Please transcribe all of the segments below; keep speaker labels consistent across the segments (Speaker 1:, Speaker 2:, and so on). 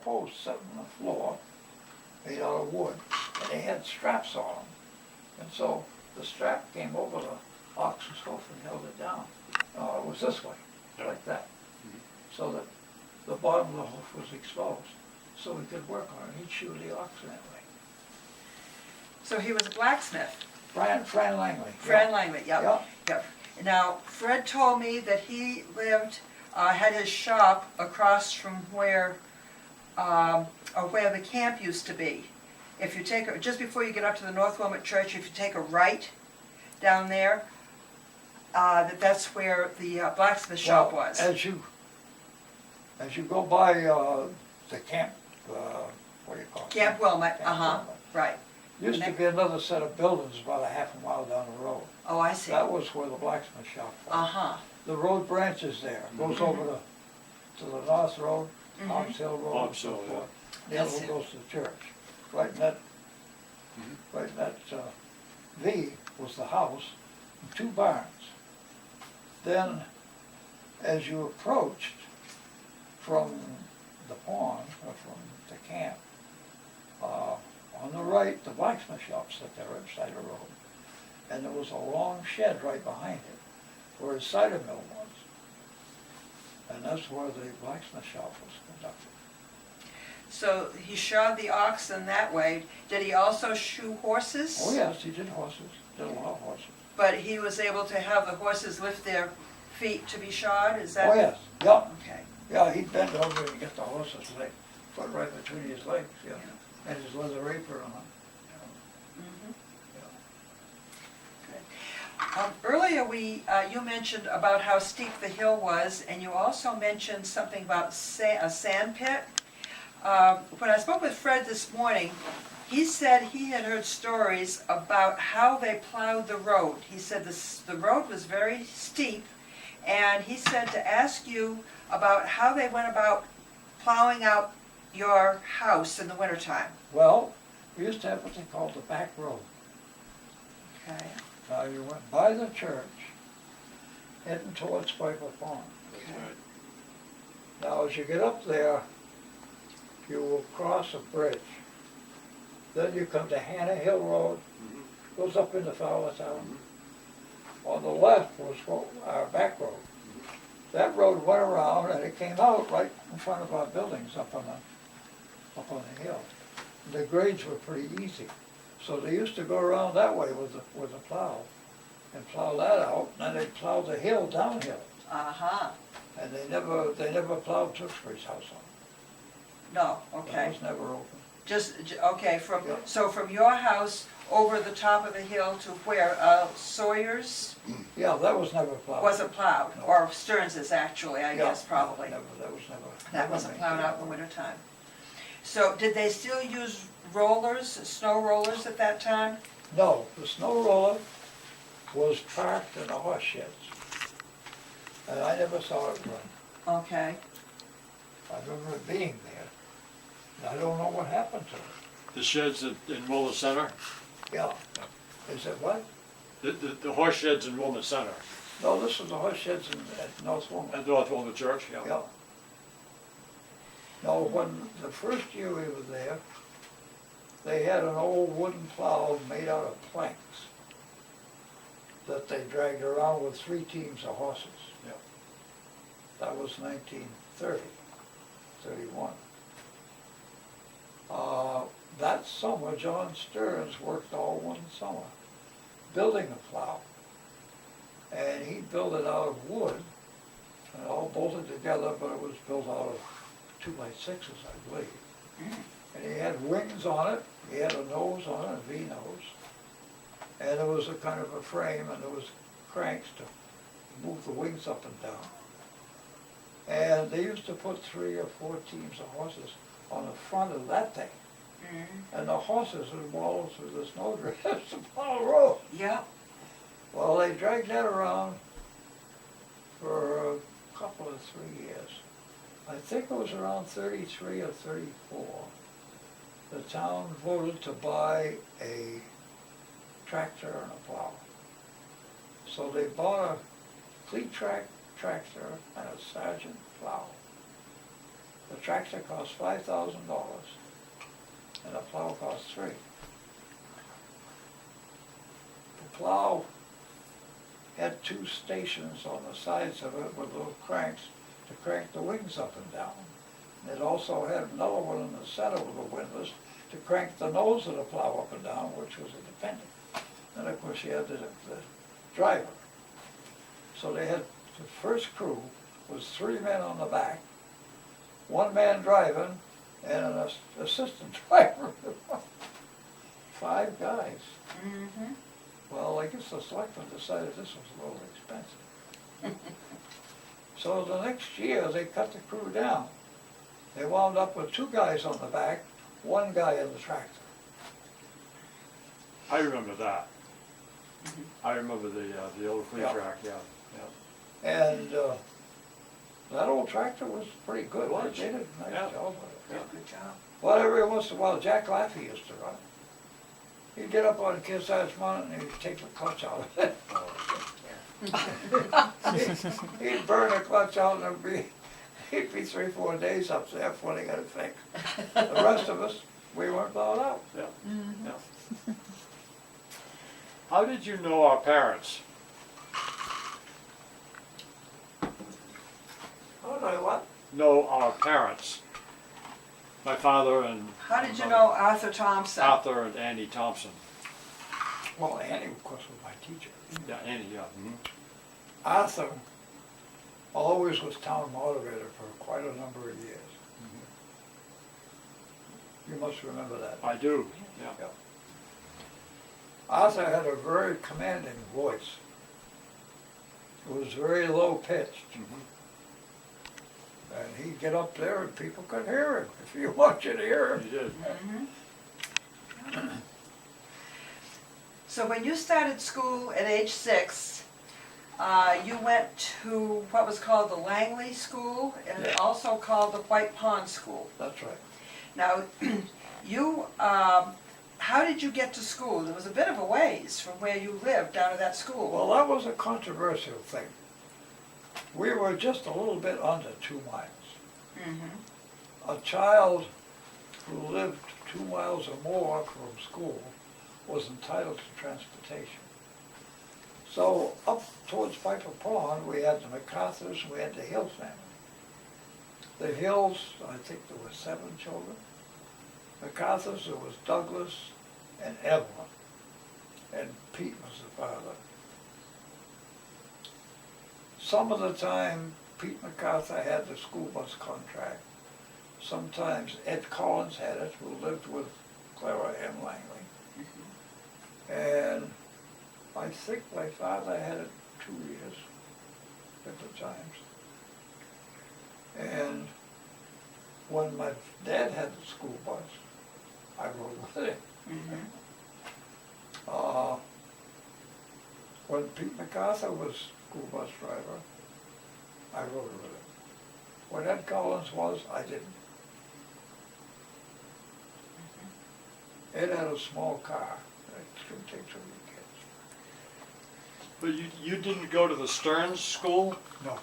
Speaker 1: posts set on the floor, made out of wood, and they had straps on them. And so the strap came over the ox's hoof and held it down. It was this way, like that. So that the bottom of the hoof was exposed, so we could work on it. He'd shoe the ox that way.
Speaker 2: So he was a blacksmith.
Speaker 1: Fran Langley.
Speaker 2: Fran Langley, yep.
Speaker 1: Yep.
Speaker 2: Yep. Now, Fred told me that he lived, had his shop across from where the camp used to be. If you take, just before you get up to the North Wilmot Church, if you take a right down there, that's where the blacksmith shop was.
Speaker 1: As you go by the camp, what do you call it?
Speaker 2: Camp Wilmot,
Speaker 1: Wilmot.
Speaker 2: right.
Speaker 1: Used to be another set of buildings about a half a mile down the road.
Speaker 2: Oh, I see.
Speaker 1: That was where the blacksmith shop was. The road branches there, goes over to the North Road, Ox Hill Road.
Speaker 3: Ox Hill, yeah.
Speaker 1: The other one goes to the church. Right in that, V was the house and two barns. Then, as you approached from the pond, or from the camp, on the right, the blacksmith shop sat there right beside the road. And there was a long shed right behind it, where his cider mill was. And that's where the blacksmith shop was conducted.
Speaker 2: So he shod the oxen that way. Did he also shoe horses?
Speaker 1: Oh yes, he did horses, did a lot of horses.
Speaker 2: But he was able to have the horses lift their feet to be shod, is that?
Speaker 1: Oh yes, yeah.
Speaker 2: Okay.
Speaker 1: Yeah, he'd bend over and get the horse's leg, foot right between his legs, yeah. And his leather apron on.
Speaker 2: Earlier you mentioned about how steep the hill was, and you also mentioned something about a sand pit. When I spoke with Fred this morning, he said he had heard stories about how they plowed the road. He said the road was very steep, and he said to ask you about how they went about plowing out your house in the wintertime.
Speaker 1: Well, we used to have what they called the back road.
Speaker 2: Okay.
Speaker 1: Now you went by the church, heading towards Piper Pond.
Speaker 3: That's right.
Speaker 1: Now as you get up there, you will cross a bridge. Then you come to Hannah Hill Road, goes up into Fowler Town. On the left was our back road. That road went around and it came out right in front of our buildings up on the hill. The grades were pretty easy. So they used to go around that way with the plow and plow that out, and then they'd plow the hill downhill. And they never plowed Tewksbury's house on.
Speaker 2: No,
Speaker 1: That
Speaker 2: okay.
Speaker 1: was never open.
Speaker 2: Okay,
Speaker 1: Yeah.
Speaker 2: so from your house over the top of the hill to where, Sawyer's
Speaker 1: Yeah, that was never plowed.
Speaker 2: wasn't plowed,
Speaker 1: No.
Speaker 2: or Stearns's actually, I
Speaker 1: Yeah,
Speaker 2: guess, probably.
Speaker 1: Never, that was never.
Speaker 2: That
Speaker 1: never
Speaker 2: wasn't plowed out in the
Speaker 1: maintained.
Speaker 2: wintertime. So did they still use rollers, snow rollers at that time?
Speaker 1: No, the snow roller was parked in the horse sheds. And I never saw it run.
Speaker 2: Okay.
Speaker 1: I remember it being there. And I don't know what happened to it.
Speaker 3: The sheds in Wilmot Center,
Speaker 1: Yeah. Is it what?
Speaker 3: the horse sheds in Wilmot Center,
Speaker 1: No, this is the horse sheds at North Wilmot.
Speaker 3: at North Wilmot Church, yeah.
Speaker 1: Yeah. No, when the first year we were there, they had an old wooden plow made out of planks that they dragged around with 3 teams of horses.
Speaker 3: Yeah.
Speaker 1: That was 1930, 31. That summer, John Stearns worked all one summer building a plow. And he built it out of wood, and all bolted together, but it was built out of 2x6s, I believe. And he had wings on it, he had a nose on it, a V-nose. And there was a kind of a frame, and there was cranks to move the wings up and down. And they used to put 3 or 4 teams of horses on the front of that thing. And the horses would wallow through the snowdrifts to plow the road.
Speaker 2: Yeah.
Speaker 1: Well, they dragged that around for a couple of 3 years. I think it was around 33 or 34. The town voted to buy a tractor and a plow. So they bought a Fleet Track tractor and a Sargent plow. The tractor cost $5,000 and the plow cost $3,000. The plow had 2 stations on the sides of it with little cranks to crank the wings up and down. It also had another one in the center with the windlass to crank the nose of the plow up and down, which was independent. And of course you had the driver. So they had, the first crew was 3 men on the back, 1 man driving, and an assistant driver. 5 guys.
Speaker 2: Mm-hmm.
Speaker 1: Well, I guess the selectmen decided this was a little expensive. So the next year, they cut the crew down. They wound up with 2 guys on the back, 1 guy in the tractor.
Speaker 3: I remember that. I remember the old flea
Speaker 1: Yeah.
Speaker 3: track, yeah.
Speaker 1: And that old tractor was pretty good.
Speaker 3: It was.
Speaker 1: They did a nice
Speaker 3: Yeah.
Speaker 1: job with it.
Speaker 3: Yeah.
Speaker 2: Good job.
Speaker 1: Well, every once in a while, Jack Laffey used to run. He'd get up on Kid's Size Mountain and he'd take the clutch out of it. He'd burn the clutch out and he'd be 3-4 days up there before they got it fixed. The rest of us, we weren't plowed out.
Speaker 3: Yeah,
Speaker 2: Mhm.
Speaker 3: yeah. How did you know our parents?
Speaker 1: Oh, no, what?
Speaker 3: Know our parents? My father and
Speaker 2: How did you know Arthur Thompson?
Speaker 3: Arthur and Annie Thompson.
Speaker 1: Well, Annie, of course, was my teacher.
Speaker 3: Yeah, Annie, yeah. Mhm.
Speaker 1: Arthur always was town moderator for quite a number of years. You must remember that.
Speaker 3: I do, yeah.
Speaker 1: Yeah. Arthur had a very commanding voice. It was very low pitched.
Speaker 3: Mhm.
Speaker 1: And he'd get up there and people could hear him, if you want you to hear
Speaker 3: He
Speaker 1: him.
Speaker 3: did.
Speaker 2: Mhm. So when you started school at age 6, you went to what was called the Langley School and
Speaker 1: Yeah.
Speaker 2: also called the White Pond School.
Speaker 1: That's right.
Speaker 2: Now, you, how did you get to school? There was a bit of a ways from where you lived down to that school.
Speaker 1: Well, that was a controversial thing. We were just a little bit under 2 miles.
Speaker 2: Mm-hmm.
Speaker 1: A child who lived 2 miles or more from school was entitled to transportation. So up towards Piper Pond, we had the MacArthurs, and we had the Hill family. The Hills, I think there were 7 children. MacArthur's, there was Douglas and Evelyn, and Pete was the father. Some of the time, Pete MacArthur had the school bus contract. Sometimes Ed Collins had it, who lived with Clara M. Langley. And I think my father had it 2 years, different times. And when my dad had the school bus, I rode with it.
Speaker 2: Mm-hmm.
Speaker 1: When Pete MacArthur was school bus driver, I rode with him. When Ed Collins was, I didn't. Ed had a small car that could take 2 kids.
Speaker 3: But you didn't go to the Stearns School?
Speaker 1: No.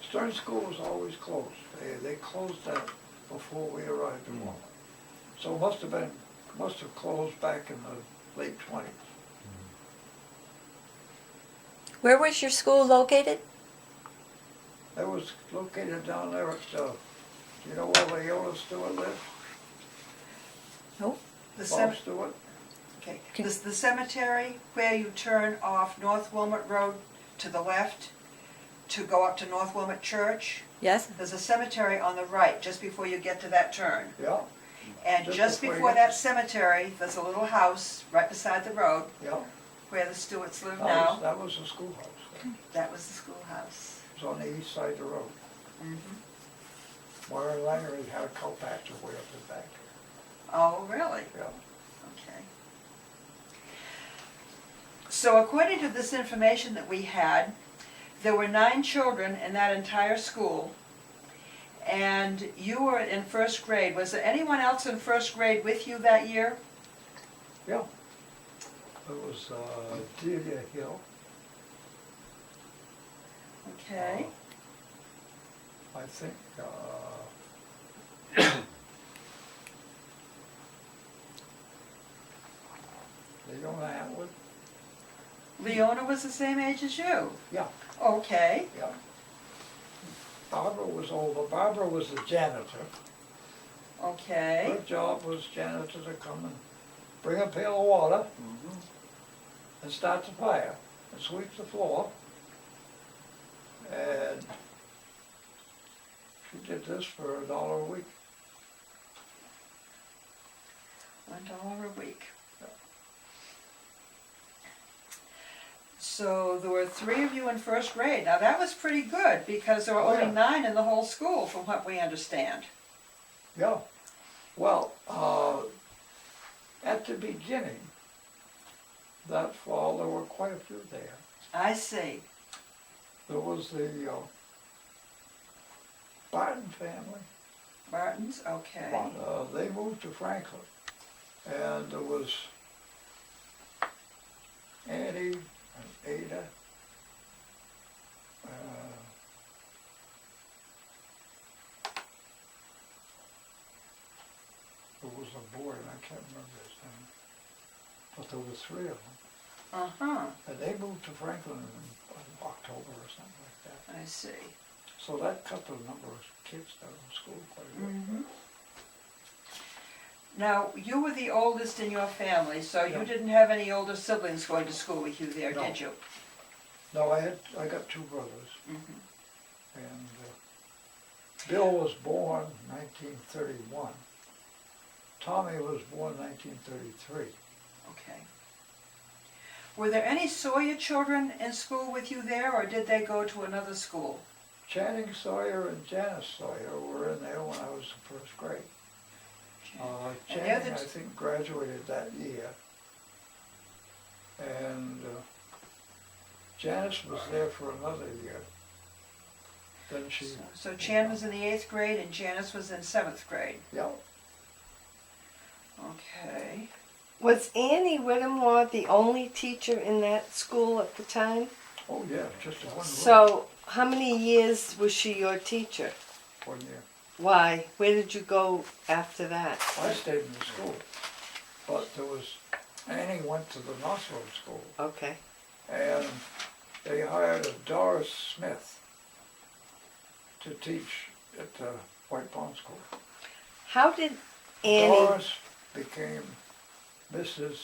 Speaker 1: Stern School was always closed. They closed that before we arrived in Wilmot. So it must have closed back in the late 20s.
Speaker 4: Where was your school located?
Speaker 1: It was located down there at, you know where Leola Stewart lived?
Speaker 4: Nope.
Speaker 2: The
Speaker 1: Bob
Speaker 2: cem-
Speaker 1: Stewart?
Speaker 2: okay. The cemetery where you turn off North Wilmot Road to the left to go up to North Wilmot Church.
Speaker 4: Yes?
Speaker 2: There's a cemetery on the right just before you get to that turn.
Speaker 1: Yeah,
Speaker 2: And
Speaker 1: Just
Speaker 2: just
Speaker 1: before you
Speaker 2: before
Speaker 1: get-
Speaker 2: that cemetery, there's a little house right beside the road
Speaker 1: yeah.
Speaker 2: where the Stewarts live
Speaker 1: That
Speaker 2: now.
Speaker 1: that was the schoolhouse. It
Speaker 2: That was the schoolhouse.
Speaker 1: was on the east side of the road.
Speaker 2: Mm-hmm.
Speaker 1: Warren Langery had a cow pasture way up the back
Speaker 2: Oh, really?
Speaker 1: there.
Speaker 2: Okay. So according to this information that we had, there were 9 children in that entire school, and you were in first grade. Was there anyone else in first grade with you that year?
Speaker 1: Yeah. It was Delia Hill.
Speaker 2: Okay.
Speaker 1: I think Leona Atwood?
Speaker 2: Leona was the same age as you?
Speaker 1: Yeah,
Speaker 2: Okay,
Speaker 1: yeah. Barbara was older. Barbara was the janitor.
Speaker 2: okay.
Speaker 1: Her job was janitor to come and bring a pail of water and start the fire and sweep the floor. And she did this for $1 a week.
Speaker 2: $1 a week. So there were 3 of you in first grade. Now that was pretty good because there were
Speaker 1: Oh,
Speaker 2: only
Speaker 1: yeah.
Speaker 2: 9 in the whole school from what we understand.
Speaker 1: Yeah. Well, at the beginning, that fall, there were quite a few there.
Speaker 2: I see.
Speaker 1: There was the Barton family.
Speaker 2: Martins, okay.
Speaker 1: They moved to Franklin. And there was Annie and Ada. There was a boy, and I can't remember his name. But there were 3 of them.
Speaker 2: Uh-huh,
Speaker 1: And they moved to Franklin in October or something like that.
Speaker 2: I see.
Speaker 1: So that cut the number of kids down in school quite a bit.
Speaker 2: Mhm. Now, you were the oldest in your family, so you
Speaker 1: Yeah.
Speaker 2: didn't have any older siblings going to school with you there,
Speaker 1: No.
Speaker 2: did you?
Speaker 1: No, I got 2 brothers.
Speaker 2: Mhm.
Speaker 1: And Bill was born 1931. Tommy was born 1933.
Speaker 2: Okay. Were there any Sawyer children in school with you there, or did they go to another school?
Speaker 1: Channing Sawyer and Janice Sawyer were in there when I was in first grade.
Speaker 2: And the
Speaker 1: Channing,
Speaker 2: other
Speaker 1: I
Speaker 2: t-
Speaker 1: think, graduated that year. And Janice was there for another year. Then she,
Speaker 2: So Chan was in the 8th grade and Janice was in 7th grade.
Speaker 1: yeah,
Speaker 2: Okay.
Speaker 5: Was Annie Whittemore the only teacher in that school at the time?
Speaker 1: oh yeah, just one room,
Speaker 5: So, how many years was she your teacher?
Speaker 1: 1 year.
Speaker 5: Why? Where did you go after that?
Speaker 1: I stayed in the school, but there was, Annie went to the Knoxville school,
Speaker 5: Okay.
Speaker 1: and they hired a Doris Smith to teach at the White Pond School.
Speaker 5: How did Annie?
Speaker 1: Doris became Mrs.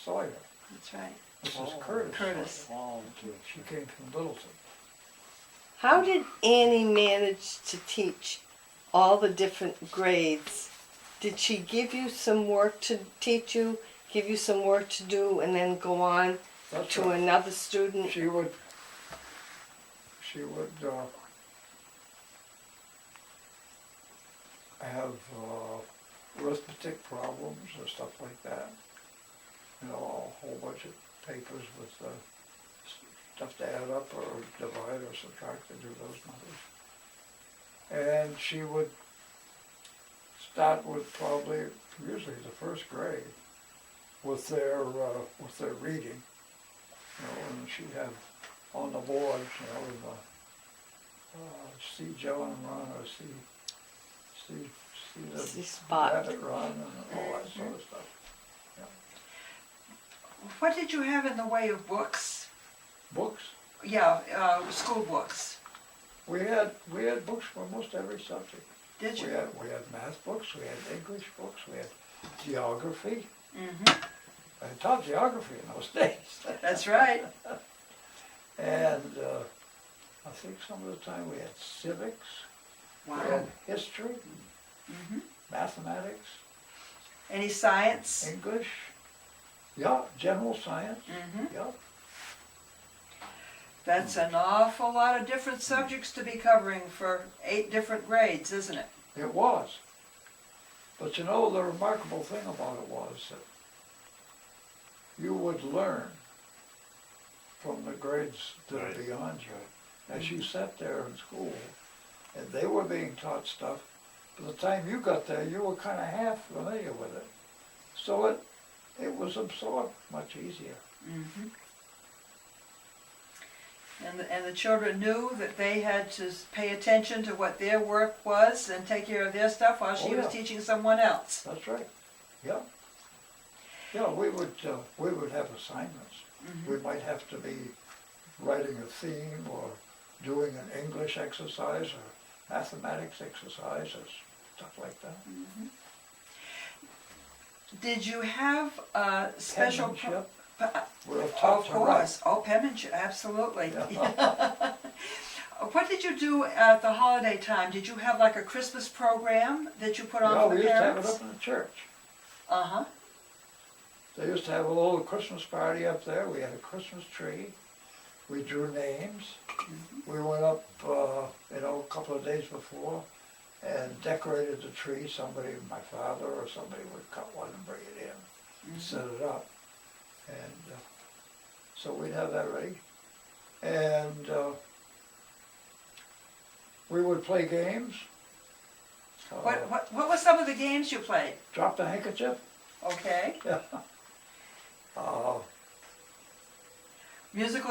Speaker 1: Sawyer,
Speaker 2: That's right.
Speaker 1: Mrs. Curtis.
Speaker 2: Curtis.
Speaker 3: Oh,
Speaker 1: She came from Littleton.
Speaker 5: How did Annie manage to teach all the different grades? Did she give you some work to teach you, give you some work to do, and then go on
Speaker 1: That's
Speaker 5: to
Speaker 1: right.
Speaker 5: another student?
Speaker 1: She would have arithmetic problems or stuff like that. You know, a whole bunch of papers with stuff to add up or divide or subtract to do those numbers. And she would start with probably, usually the first grade, with their reading. You know, and she'd have on the board, you know, see Joe and run, or see
Speaker 5: See
Speaker 1: the
Speaker 5: Spot.
Speaker 1: rabbit run, and all that sort of stuff.
Speaker 2: What did you have in the way of books?
Speaker 1: Books,
Speaker 2: Yeah, school books.
Speaker 1: we had books for almost every subject.
Speaker 2: Did you?
Speaker 1: We had math books, we had English books, we had geography.
Speaker 2: Mm-hmm.
Speaker 1: I taught geography in those days.
Speaker 2: That's right.
Speaker 1: And I think some of the time we had civics, we
Speaker 2: Wow.
Speaker 1: had history,
Speaker 2: Mm-hmm.
Speaker 1: mathematics,
Speaker 2: Any science?
Speaker 1: English, yeah, general science,
Speaker 2: Mm-hmm.
Speaker 1: yeah.
Speaker 2: That's an awful lot of different subjects to be covering for 8 different grades, isn't it?
Speaker 1: It was. But you know, the remarkable thing about it was that you would learn from the grades that are
Speaker 3: Right.
Speaker 1: beyond you. As you sat there in school, and they were being taught stuff, by the time you got there, you were kind of half familiar with it. So it was absorbed much easier.
Speaker 2: Mm-hmm. And the children knew that they had to pay attention to what their work was and take care of their stuff while she
Speaker 1: Oh,
Speaker 2: was
Speaker 1: yeah.
Speaker 2: teaching someone else.
Speaker 1: That's right, yeah. Yeah, we would have assignments. We might have to be writing a theme or doing an English exercise or mathematics exercise or stuff like that.
Speaker 2: Did you have a special?
Speaker 1: Penmanship,
Speaker 2: Uh,
Speaker 1: we're taught
Speaker 2: Of
Speaker 1: to write.
Speaker 2: course, oh, penmanship, absolutely. What did you do at the holiday time? Did you have like a Christmas program that you put on
Speaker 1: Yeah,
Speaker 2: for
Speaker 1: we
Speaker 2: the
Speaker 1: used to have it
Speaker 2: parents?
Speaker 1: up in the church.
Speaker 2: Uh-huh,
Speaker 1: They used to have a little Christmas party up there. We had a Christmas tree. We drew names. We went up, a couple of days before and decorated the tree. Somebody, my father or somebody would cut one and bring it in and set it up. And so we'd have that ready. And we would play games.
Speaker 2: what were some of the games you played?
Speaker 1: Drop the handkerchief.
Speaker 2: Okay,
Speaker 1: Uh,
Speaker 2: musical